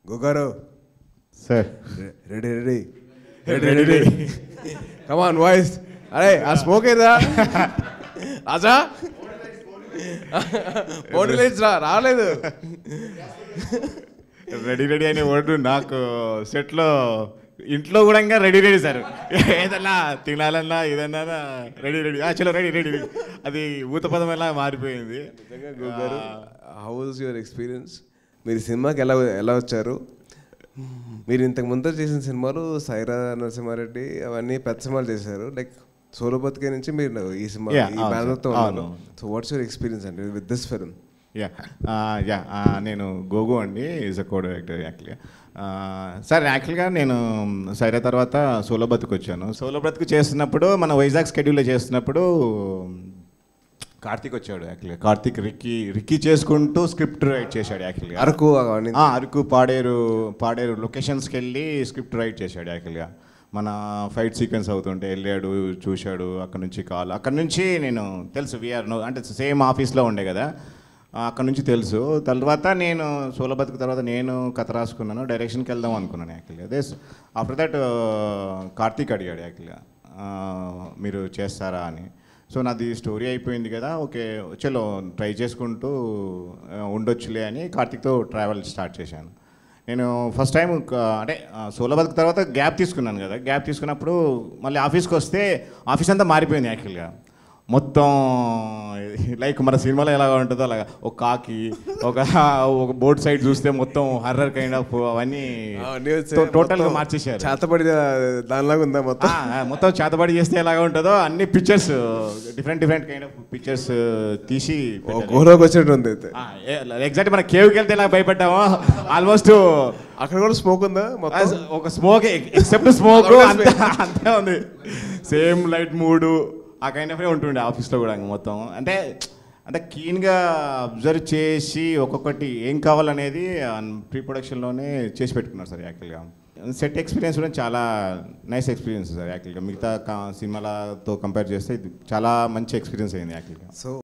Gogaro. Sir. Ready. Come on, boys. Hey, I smoke it. Acha? Body lights రాలేదు. Ready అనే word నాకు సెట్లో ఇంట్లో కూడా ఇంకా రెడీ సార్. ఏదన్నా తినాలన్నా ఏదన్నా రెడీ చలో రెడీ అది ఊతపదం ఎలా మారిపోయింది. How was your experience? మీరు సినిమాకి ఎలా వచ్చారు? మీరు ఇంతకు ముందర చేసిన సినిమాలు సైరా నరసింహారెడ్డి అవన్నీ పెద్ద సినిమాలు చేశారు. లైక్ సోలో బతికే నుంచి మీరు ఈ సినిమా ఈ బ్యానర్తో ఉన్నారు. సో వాట్స్ యువర్ ఎక్స్పీరియన్స్ అండి విత్ దిస్ ఫిల్మ్? నేను గోగు అండి, ఈజ్ అ కో డైరెక్టర్ యాక్చువల్గా. సార్ యాక్చువల్గా నేను సైరా తర్వాత సోలో బతుకు వచ్చాను. సోలో బతుకు చేస్తున్నప్పుడు మన వైజాగ్ స్కెడ్యూల్లో చేస్తున్నప్పుడు కార్తీక్ వచ్చాడు. యాక్చువల్గా కార్తీక్ రిక్కీ చేసుకుంటూ స్క్రిప్ట్ రైట్ చేశాడు. యాక్చువల్గా అరకు పాడేరు లొకేషన్స్కి వెళ్ళి స్క్రిప్ట్ రైట్ చేశాడు. యాక్చువల్గా మన ఫైట్ సీక్వెన్స్ అవుతుంటే వెళ్ళాడు, చూశాడు. అక్కడ నుంచి నేను తెలుసు వీఆర్ అంటే సేమ్ ఆఫీస్లో ఉండే కదా, అక్కడ నుంచి తెలుసు. తర్వాత నేను సోలో బతుకు తర్వాత నేను కథ రాసుకున్నాను, డైరెక్షన్కి వెళ్దాం అనుకున్నాను. యాక్చువల్గా అదే ఆఫ్టర్ దట్ కార్తీక్ అడిగాడు యాక్చువల్గా మీరు చేస్తారా అని. సో నాది స్టోరీ అయిపోయింది కదా, ఓకే చలో ట్రై చేసుకుంటూ ఉండొచ్చులే అని కార్తీక్తో ట్రావెల్ స్టార్ట్ చేశాను. నేను ఫస్ట్ టైం అంటే సోలో బతుకు తర్వాత గ్యాప్ తీసుకున్నాను కదా, గ్యాప్ తీసుకున్నప్పుడు మళ్ళీ ఆఫీస్కి వస్తే ఆఫీస్ అంతా మారిపోయింది. యాక్చువల్గా మొత్తం లైక్ మన సినిమాలో ఎలాగా ఉంటుందో అలాగా ఒక కాకి ఒక బోర్డ్ సైడ్ చూస్తే మొత్తం హర్రర్ కైండ్ ఆఫ్ అవన్నీ టోటల్గా మార్చేసారు. చేతబడి దానిలాగా ఉందా? మొత్తం చేతబడి చేస్తే ఎలాగా ఉంటుందో అన్ని pictures different kind of pictures తీసి గోలోకి వచ్చినట్టు ఉంది. ఎగ్జాక్ట్ మన కేవ్కి వెళ్తే ఎలా భయపడ్డామో ఆల్మోస్ట్ అక్కడ కూడా స్మోక్ ఉందా? ఒక స్మోక్ ఎక్సెప్ట్ స్మోక్ అంతే ఉంది. సేమ్ లైట్ మూడు ఆ కైండ్ ఆఫ్ ఉంటుండే ఆఫీస్లో కూడా మొత్తం. అంటే క్లీన్గా అబ్జర్వ్ చేసి ఒక్కొక్కటి ఏం కావాలనేది ప్రీ ప్రొడక్షన్లోనే చేసి పెట్టుకున్నారు సార్. యాక్చువల్గా సెట్ ఎక్స్పీరియన్స్ కూడా చాలా నైస్ ఎక్స్పీరియన్స్ సార్. యాక్చువల్గా మిగతా సినిమాలతో కంపేర్ చేస్తే ఇది చాలా మంచి ఎక్స్పీరియన్స్ అయింది యాక్చువల్గా. సో